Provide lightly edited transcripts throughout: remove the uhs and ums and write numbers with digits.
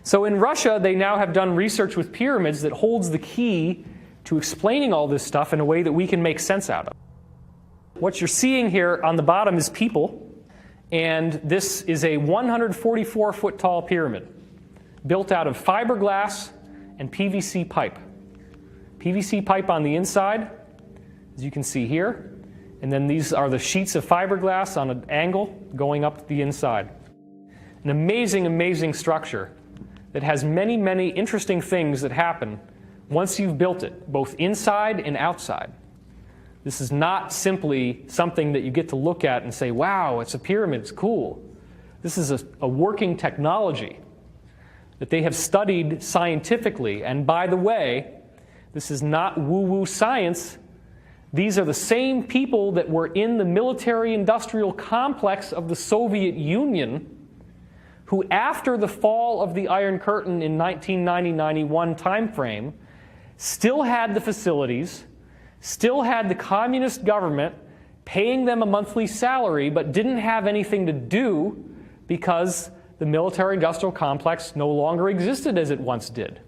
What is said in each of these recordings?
So in Russia, they now have done research with pyramids that holds the key to explaining all this stuff in a way that we can make sense out of. What you're seeing here on the bottom is people, and this is a 144-foot tall pyramid built out of fiberglass and PVC pipe. PVC pipe on the inside, as you can see here, and then these are the sheets of fiberglass on an angle going up the inside. An amazing, amazing structure that has many, many interesting things that happen once you've built it, both inside and outside. This is not simply something that you get to look at and say, wow, it's a pyramid, it's cool. This is a working technology that they have studied scientifically. And by the way, this is not woo-woo science. These are the same people that were in the military-industrial complex of the Soviet Union who, after the fall of the Iron Curtain in 1990-91 timeframe, still had the facilities, still had the communist government paying them a monthly salary, but didn't have anything to do because the military-industrial complex no longer existed as it once did.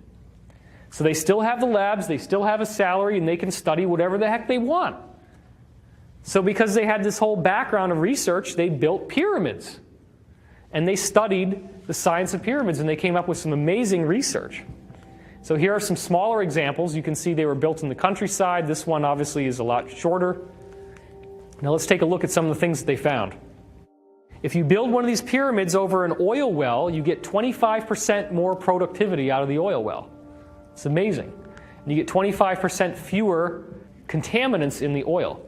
So they still have the labs, they still have a salary, and they can study whatever the heck they want. So because they had this whole background of research, they built pyramids. And they studied the science of pyramids, and they came up with some amazing research. So here are some smaller examples. You can see they were built in the countryside. This one obviously is a lot shorter. Now let's take a look at some of the things that they found. If you build one of these pyramids over an oil well, you get 25% more productivity out of the oil well. It's amazing. And you get 25% fewer contaminants in the oil.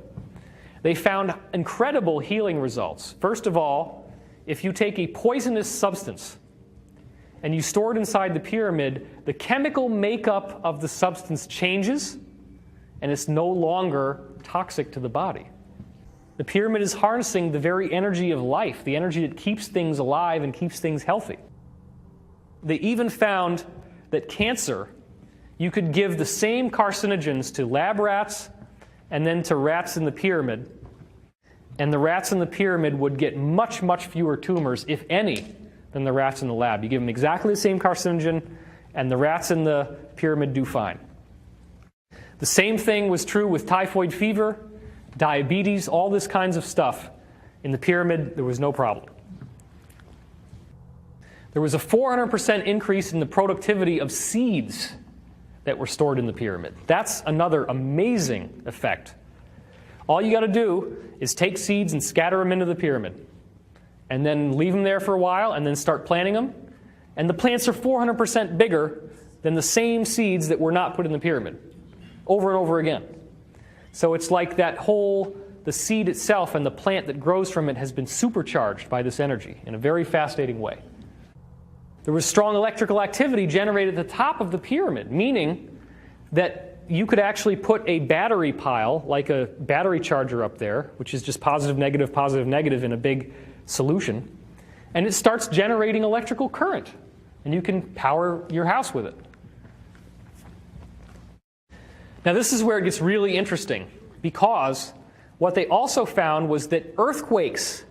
They found incredible healing results. First of all, if you take a poisonous substance and you store it inside the pyramid, the chemical makeup of the substance changes, and it's no longer toxic to the body. The pyramid is harnessing the very energy of life, the energy that keeps things alive and keeps things healthy. They even found that cancer, you could give the same carcinogens to lab rats and then to rats in the pyramid, and the rats in the pyramid would get much, much fewer tumors, if any, than the rats in the lab. You give them exactly the same carcinogen, and the rats in the pyramid do fine. The same thing was true with typhoid fever, diabetes, all this kinds of stuff. In the pyramid, there was no problem. There was a 400% increase in the productivity of seeds that were stored in the pyramid. That's another amazing effect. All you got to do is take seeds and scatter them into the pyramid, and then leave them there for a while, and then start planting them. And the plants are 400% bigger than the same seeds that were not put in the pyramid, over and over again. So it's like the seed itself and the plant that grows from it has been supercharged by this energy in a very fascinating way. There was strong electrical activity generated at the top of the pyramid, meaning that you could actually put a battery pile, like a battery charger up there, which is just positive, negative in a big solution, and it starts generating electrical current, and you can power your house with it. Now this is where it gets really interesting, because what they also found was that earthquakes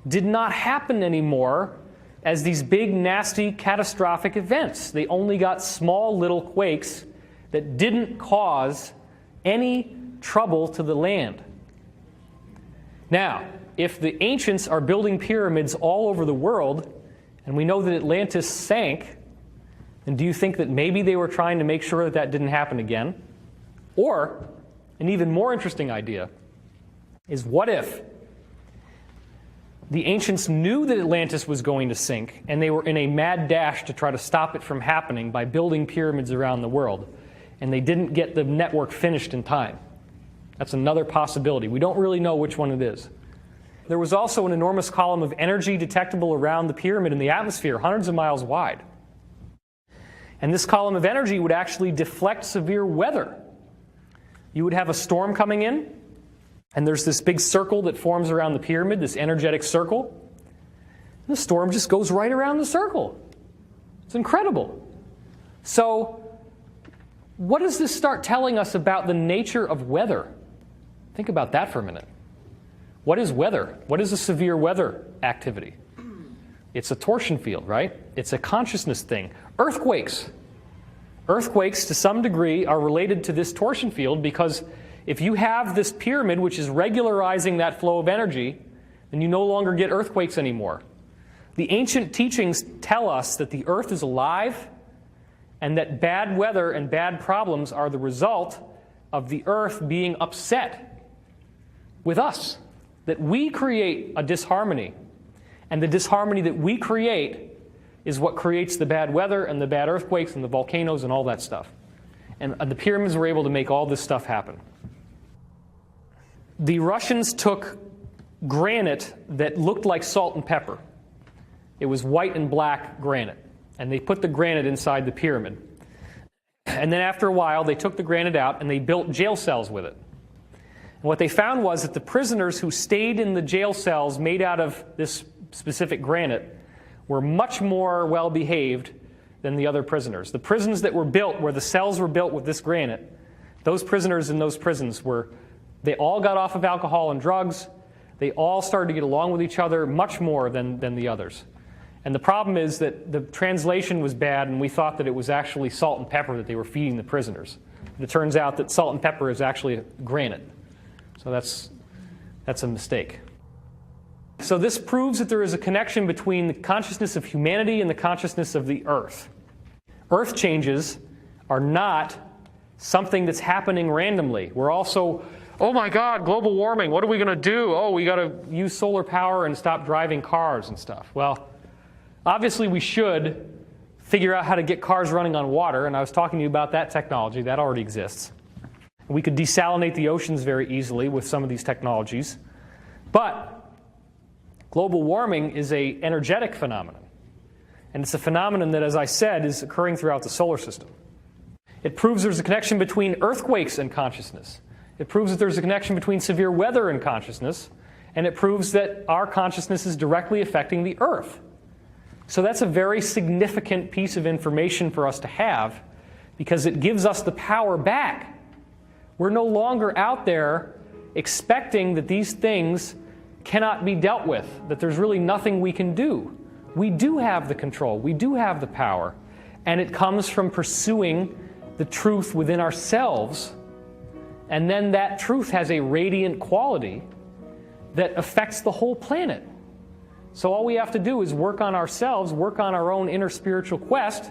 did not happen anymore as these big, nasty, catastrophic events. They only got small little quakes that didn't cause any trouble to the land. Now, if the ancients are building pyramids all over the world, and we know that Atlantis sank, then do you think that maybe they were trying to make sure that that didn't happen again? Or, an even more interesting idea is, what if the ancients knew that Atlantis was going to sink, and they were in a mad dash to try to stop it from happening by building pyramids around the world, and they didn't get the network finished in time? That's another possibility. We don't really know which one it is. There was also an enormous column of energy detectable around the pyramid in the atmosphere, hundreds of miles wide. And this column of energy would actually deflect severe weather. You would have a storm coming in, and there's this big circle that forms around the pyramid, this energetic circle. And the storm just goes right around the circle. It's incredible. So, what does this start telling us about the nature of weather? Think about that for a minute. What is weather? What is a severe weather activity? It's a torsion field, right? It's a consciousness thing. Earthquakes. Earthquakes, to some degree, are related to this torsion field because if you have this pyramid which is regularizing that flow of energy, then you no longer get earthquakes anymore. The ancient teachings tell us that the earth is alive and that bad weather and bad problems are the result of the earth being upset with us, that we create a disharmony. And the disharmony that we create is what creates the bad weather and the bad earthquakes and the volcanoes and all that stuff. And the pyramids were able to make all this stuff happen. The Russians took granite that looked like salt and pepper. It was white and black granite. And they put the granite inside the pyramid. And then after a while, they took the granite out and they built jail cells with it. And what they found was that the prisoners who stayed in the jail cells made out of this specific granite were much more well-behaved than the other prisoners. The prisons that were built, where the cells were built with this granite, those prisoners in those prisons they all got off of alcohol and drugs. They all started to get along with each other much more than the others. And the problem is that the translation was bad, and we thought that it was actually salt and pepper that they were feeding the prisoners. But it turns out that salt and pepper is actually granite. So that's a mistake. So this proves that there is a connection between the consciousness of humanity and the consciousness of the earth. Earth changes are not something that's happening randomly. We're also, oh my God, global warming, what are we going to do? Oh, we got to use solar power and stop driving cars and stuff. Well, obviously we should figure out how to get cars running on water, and I was talking to you about that technology. That already exists. We could desalinate the oceans very easily with some of these technologies. But global warming is an energetic phenomenon. And it's a phenomenon that, as I said, is occurring throughout the solar system. It proves there's a connection between earthquakes and consciousness. It proves that there's a connection between severe weather and consciousness. And it proves that our consciousness is directly affecting the earth. So that's a very significant piece of information for us to have, because it gives us the power back. We're no longer out there expecting that these things cannot be dealt with, that there's really nothing we can do. We do have the control. We do have the power. And it comes from pursuing the truth within ourselves. And then that truth has a radiant quality that affects the whole planet. So all we have to do is work on ourselves, work on our own inner spiritual quest,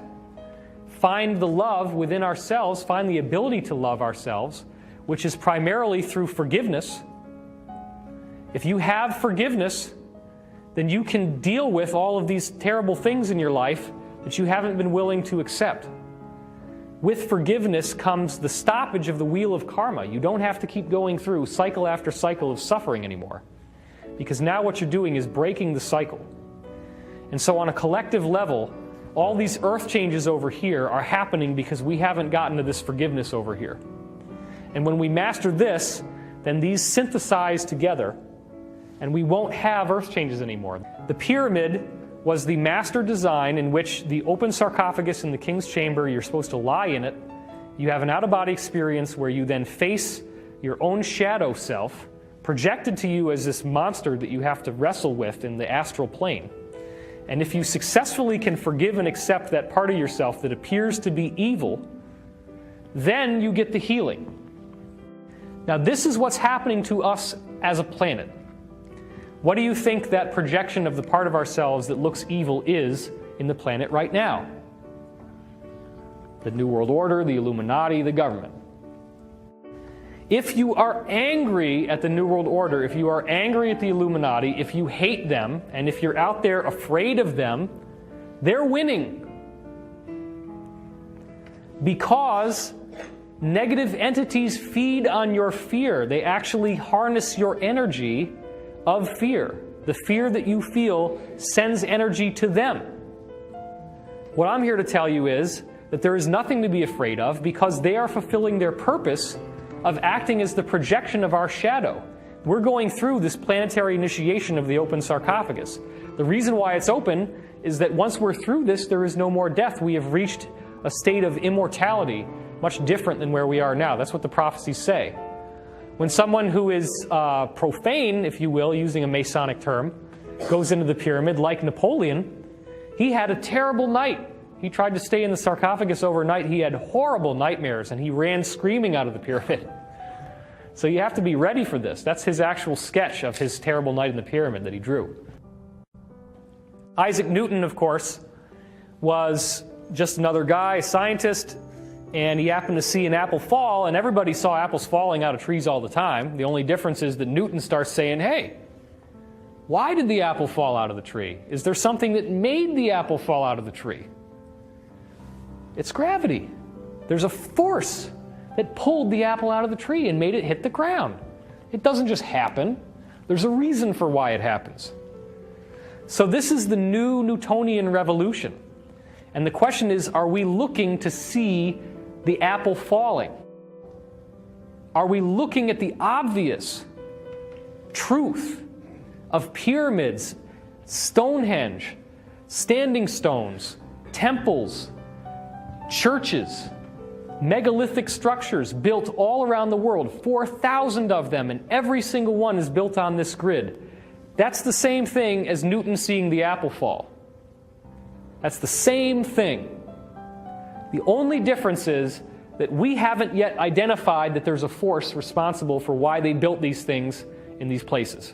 find the love within ourselves, find the ability to love ourselves, which is primarily through forgiveness. If you have forgiveness, then you can deal with all of these terrible things in your life that you haven't been willing to accept. With forgiveness comes the stoppage of the wheel of karma. You don't have to keep going through cycle after cycle of suffering anymore, because now what you're doing is breaking the cycle. And so on a collective level, all these earth changes over here are happening because we haven't gotten to this forgiveness over here. And when we master this, then these synthesize together, and we won't have earth changes anymore. The pyramid was the master design in which the open sarcophagus in the king's chamber, you're supposed to lie in it. You have an out-of-body experience where you then face your own shadow self, projected to you as this monster that you have to wrestle with in the astral plane. And if you successfully can forgive and accept that part of yourself that appears to be evil, then you get the healing. Now, this is what's happening to us as a planet. What do you think that projection of the part of ourselves that looks evil is in the planet right now? The New World Order, the Illuminati, the government. If you are angry at the New World Order, if you are angry at the Illuminati, if you hate them, and if you're out there afraid of them, they're winning. Because negative entities feed on your fear. They actually harness your energy of fear. The fear that you feel sends energy to them. What I'm here to tell you is that there is nothing to be afraid of, because they are fulfilling their purpose of acting as the projection of our shadow. We're going through this planetary initiation of the open sarcophagus. The reason why it's open is that once we're through this, there is no more death. We have reached a state of immortality, much different than where we are now. That's what the prophecies say. When someone who is profane, if you will, using a Masonic term, goes into the pyramid, like Napoleon, he had a terrible night. He tried to stay in the sarcophagus overnight. He had horrible nightmares, and he ran screaming out of the pyramid. So you have to be ready for this. That's his actual sketch of his terrible night in the pyramid that he drew. Isaac Newton, of course, was just another guy, a scientist, and he happened to see an apple fall, and everybody saw apples falling out of trees all the time. The only difference is that Newton starts saying, hey, why did the apple fall out of the tree? Is there something that made the apple fall out of the tree? It's gravity. There's a force that pulled the apple out of the tree and made it hit the ground. It doesn't just happen. There's a reason for why it happens. So this is the new Newtonian revolution. And the question is, are we looking to see the apple falling? Are we looking at the obvious truth of pyramids, Stonehenge, standing stones, temples, churches, megalithic structures built all around the world, 4,000 of them, and every single one is built on this grid? That's the same thing as Newton seeing the apple fall. That's the same thing. The only difference is that we haven't yet identified that there's a force responsible for why they built these things in these places.